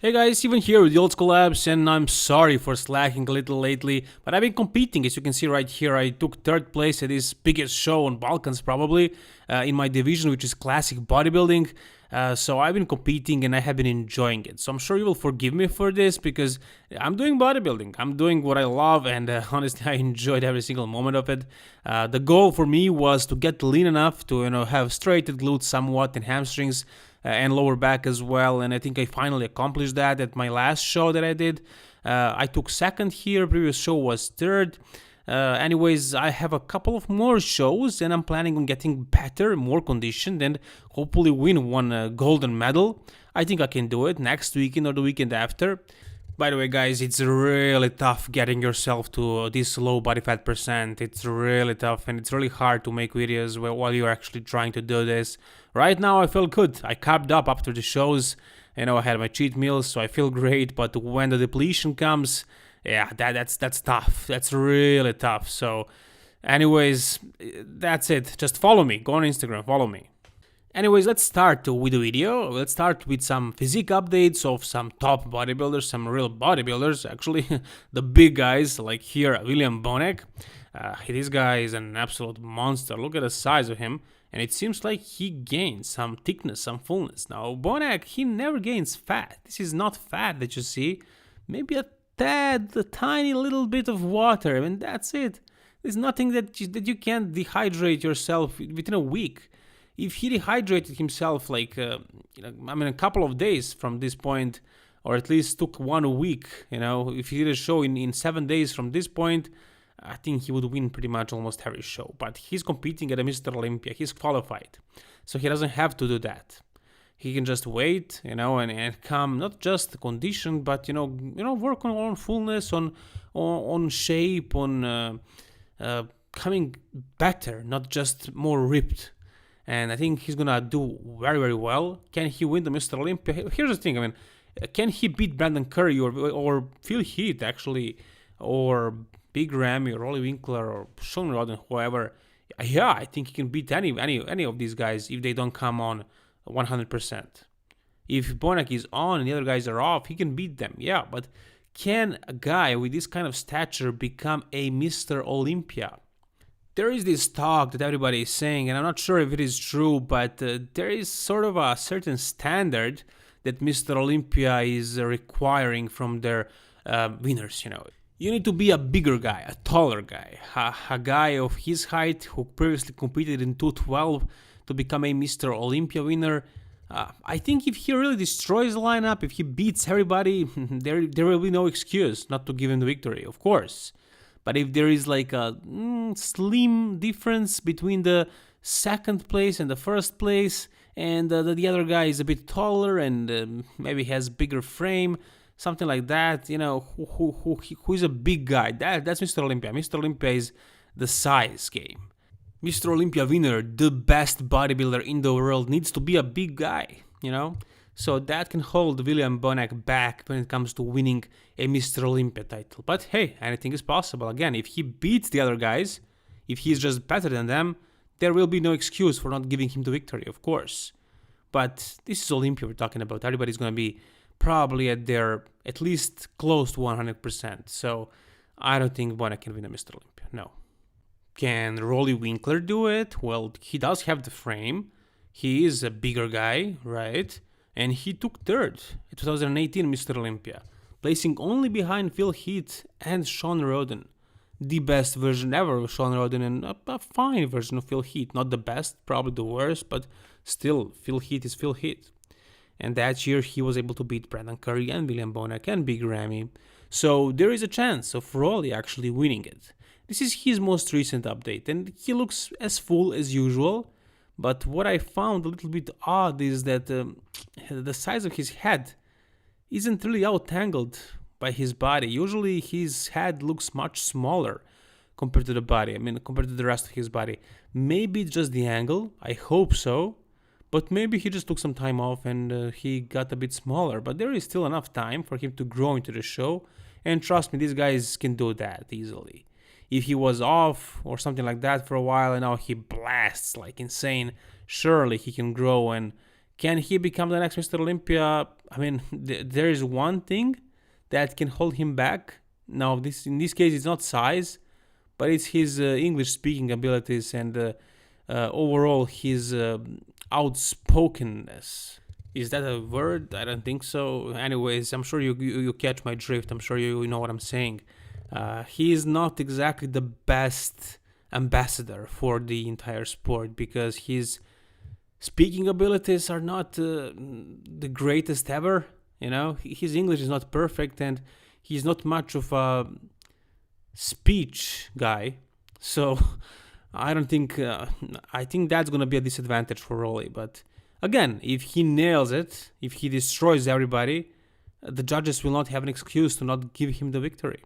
Hey guys, Steven here with the Old School Labs, and I'm sorry for slacking a little lately, but I've been competing. As you can see right here, I took third place at this biggest show on Balkans probably, in my division, which is classic bodybuilding. So I've been competing and I have been enjoying it. So I'm sure you will forgive me for this because I'm doing bodybuilding. I'm doing what I love, and honestly, I enjoyed every single moment of it. The goal for me was to get lean enough to have straightened glutes somewhat and hamstrings. And lower back as well, and I think I finally accomplished that at my last show that I did. I took second here, previous show was third. Anyways, I have a couple of more shows and I'm planning on getting better, more conditioned, and hopefully win one golden medal. I think I can do it next weekend or the weekend after. By the way, guys, it's really tough getting yourself to this low body fat percent. It's really tough and it's really hard to make videos while you're actually trying to do this. Right now, I feel good. I carved up after the shows. I had my cheat meals, so I feel great. But when the depletion comes, yeah, that's tough. That's really tough. So, anyways, that's it. Just follow me. Go on Instagram. Follow me. Anyways, let's start with the video. Let's start with some physique updates of some top bodybuilders, some real bodybuilders, actually, the big guys, like here, William Bonac. This guy is an absolute monster. Look at the size of him, and it seems like he gains some thickness, some fullness. Now, Bonac, he never gains fat. This is not fat that you see. Maybe a tiny little bit of water, and that's it. There's nothing that you can't dehydrate yourself within a week. If he dehydrated himself a couple of days from this point, or at least took 1 week, if he did a show in 7 days from this point, I think he would win pretty much almost every show. But he's competing at a Mr. Olympia. He's qualified. So he doesn't have to do that. He can just wait, and come not just conditioned, but, work on fullness, on shape, on coming better, not just more ripped. And I think he's gonna do very, very well. Can he win the Mr. Olympia? Here's the thing, can he beat Brandon Curry or Phil Heath, actually, or Big Ramy, or Roelly, Winklaar, or Sean Rodden, whoever? Yeah, I think he can beat any of these guys if they don't come on 100%. If Bonac is on and the other guys are off, he can beat them, yeah. But can a guy with this kind of stature become a Mr. Olympia? There is this talk that everybody is saying, and I'm not sure if it is true, but there is sort of a certain standard that Mr. Olympia is requiring from their winners, You need to be a bigger guy, a taller guy, a guy of his height who previously competed in 212 to become a Mr. Olympia winner. I think if he really destroys the lineup, if he beats everybody, there will be no excuse not to give him the victory, of course. But if there is like a slim difference between the second place and the first place, and the other guy is a bit taller and maybe has bigger frame, something like that, who is a big guy, that's Mr. Olympia. Mr. Olympia is the size game. Mr. Olympia winner, the best bodybuilder in the world, needs to be a big guy, So that can hold William Bonac back when it comes to winning a Mr. Olympia title. But hey, anything is possible. Again, if he beats the other guys, if he's just better than them, there will be no excuse for not giving him the victory, of course. But this is Olympia we're talking about. Everybody's going to be probably at least close to 100%. So I don't think Bonac can win a Mr. Olympia, no. Can Roelly Winklaar do it? Well, he does have the frame. He is a bigger guy, right? And he took third in 2018 Mr. Olympia, placing only behind Phil Heath and Sean Rodden. The best version ever of Sean Rodden, and a fine version of Phil Heath. Not the best, probably the worst, but still, Phil Heath is Phil Heath. And that year he was able to beat Brandon Curry and William Bonac and Big Ramy. So there is a chance of Roelly actually winning it. This is his most recent update, and he looks as full as usual. But what I found a little bit odd is that the size of his head isn't really out-angled by his body. Usually his head looks much smaller compared to the body, compared to the rest of his body. Maybe it's just the angle, I hope so. But maybe he just took some time off and he got a bit smaller. But there is still enough time for him to grow into the show. And trust me, these guys can do that easily. If he was off or something like that for a while and now he blasts like insane, surely he can grow and Can he become the next Mr. Olympia? I mean, there is one thing that can hold him back. Now, in this case, it's not size, but it's his English speaking abilities and overall his outspokenness. Is that a word? I don't think so. Anyways, I'm sure you catch my drift. I'm sure you know what I'm saying. He is not exactly the best ambassador for the entire sport because his speaking abilities are not the greatest ever. You know, his English is not perfect and he's not much of a speech guy. So I don't think, I think that's going to be a disadvantage for Roelly. But again, if he nails it, if he destroys everybody, the judges will not have an excuse to not give him the victory.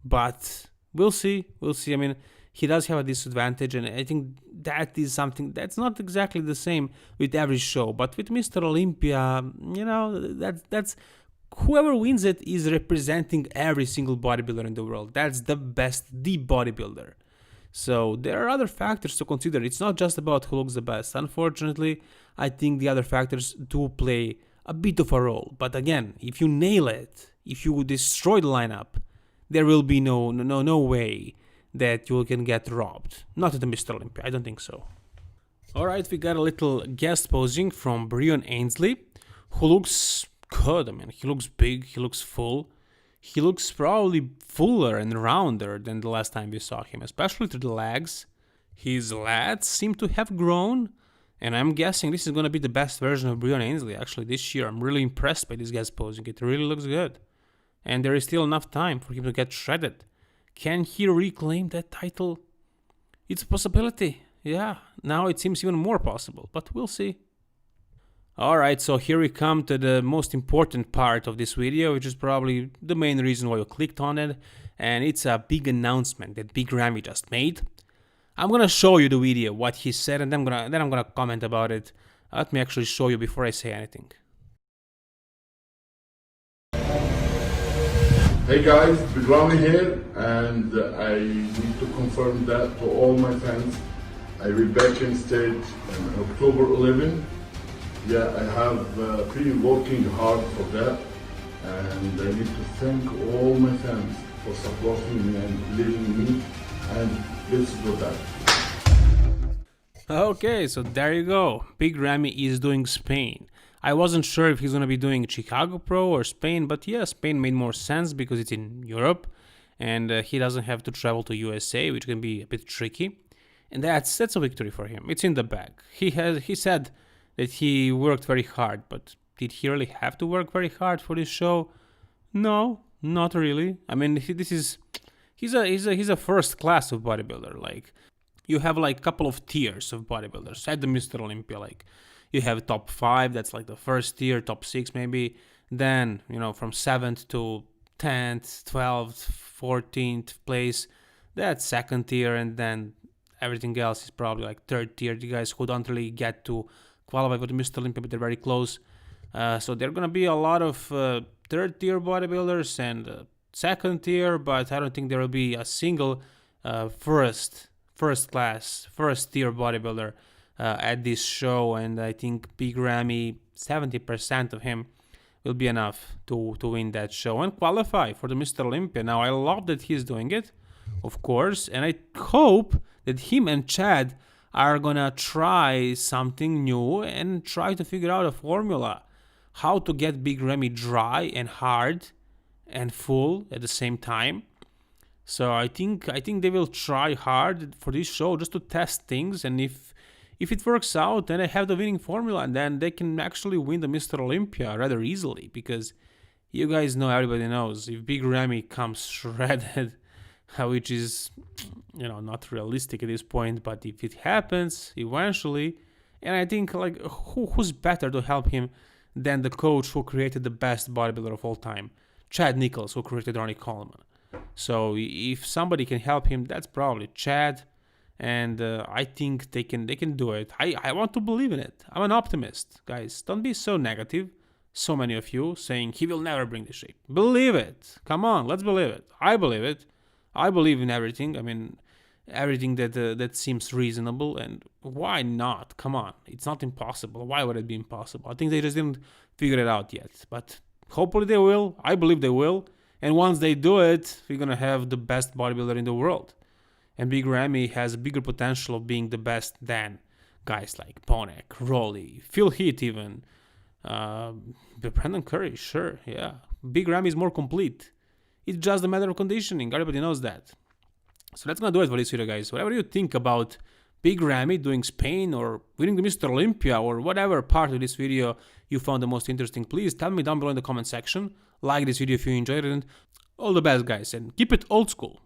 But we'll see. We'll see. I mean, he does have a disadvantage, and I think that is something that's not exactly the same with every show. But with Mr. Olympia, you know, that's whoever wins it is representing every single bodybuilder in the world. That's the best, the bodybuilder. So there are other factors to consider. It's not just about who looks the best. Unfortunately, I think the other factors do play a bit of a role. But again, if you nail it, if you destroy the lineup, there will be no way that you can get robbed. Not at the Mr. Olympia, I don't think so. Alright, we got a little guest posing from Breon Ansley, who looks good. I mean, he looks big, he looks full. He looks probably fuller and rounder than the last time we saw him, especially to the legs. His lats seem to have grown, and I'm guessing this is going to be the best version of Breon Ansley actually this year. I'm really impressed by this guest posing, it really looks good. And there is still enough time for him to get shredded. Can he reclaim that title? It's a possibility. Yeah, now it seems even more possible, but we'll see. Alright, so here we come to the most important part of this video, which is probably the main reason why you clicked on it. And it's a big announcement that Big Ramy just made. I'm gonna show you the video, what he said, and then I'm gonna comment about it. Let me actually show you before I say anything. Hey guys, Big Ramy here, and I need to confirm that to all my fans. I will be back in stage on October 11. Yeah, I have been working hard for that, and I need to thank all my fans for supporting me and believing in me, and let's do that. Okay, so there you go. Big Ramy is doing Spain. I wasn't sure if he's going to be doing Chicago Pro or Spain, but yeah, Spain made more sense because it's in Europe and he doesn't have to travel to USA, which can be a bit tricky. And that's a victory for him. It's in the bag. He said that he worked very hard, but did he really have to work very hard for this show? No, not really. I mean, he's a first class of bodybuilder. Like, you have like a couple of tiers of bodybuilders at the Mr. Olympia. Like, you have top 5, that's like the first tier, top 6 maybe. Then, you know, from 7th to 10th, 12th, 14th place, that's second tier, and then everything else is probably like third tier. The guys who don't really get to qualify for the Mr. Olympia, but they're very close. So there are going to be a lot of third tier bodybuilders and second tier, but I don't think there will be a single first class, first tier bodybuilder at this show. And I think Big Ramy, 70% of him will be enough to win that show and qualify for the Mr. Olympia. Now, I love that he's doing it, of course, and I hope that him and Chad are gonna try something new and try to figure out a formula, how to get Big Ramy dry and hard and full at the same time. So I think they will try hard for this show just to test things, and if it works out, then they have the winning formula, and then they can actually win the Mr. Olympia rather easily, because you guys know, everybody knows, if Big Ramy comes shredded, which is, you know, not realistic at this point, but if it happens eventually, and I think, like, who's better to help him than the coach who created the best bodybuilder of all time, Chad Nichols, who created Ronnie Coleman. So if somebody can help him, that's probably Chad, and I think they can do it. I want to believe in it. I'm an optimist, guys. Don't be so negative. So many of you saying he will never bring the shape. Believe it. Come on, let's believe it. I believe it. I believe in everything. I mean, everything that seems reasonable, and why not? Come on, it's not impossible. Why would it be impossible? I think they just didn't figure it out yet, but hopefully they will. I believe they will, and once they do it, we're gonna have the best bodybuilder in the world, and Big Ramy has a bigger potential of being the best than guys like Bonac, Roelly, Phil Heath even, Brendan Curry, sure, yeah. Big Ramy is more complete. It's just a matter of conditioning, everybody knows that. So that's gonna do it for this video, guys. Whatever you think about Big Ramy doing Spain or winning the Mr. Olympia or whatever part of this video you found the most interesting, please tell me down below in the comment section. Like this video if you enjoyed it, and all the best, guys, and keep it old school.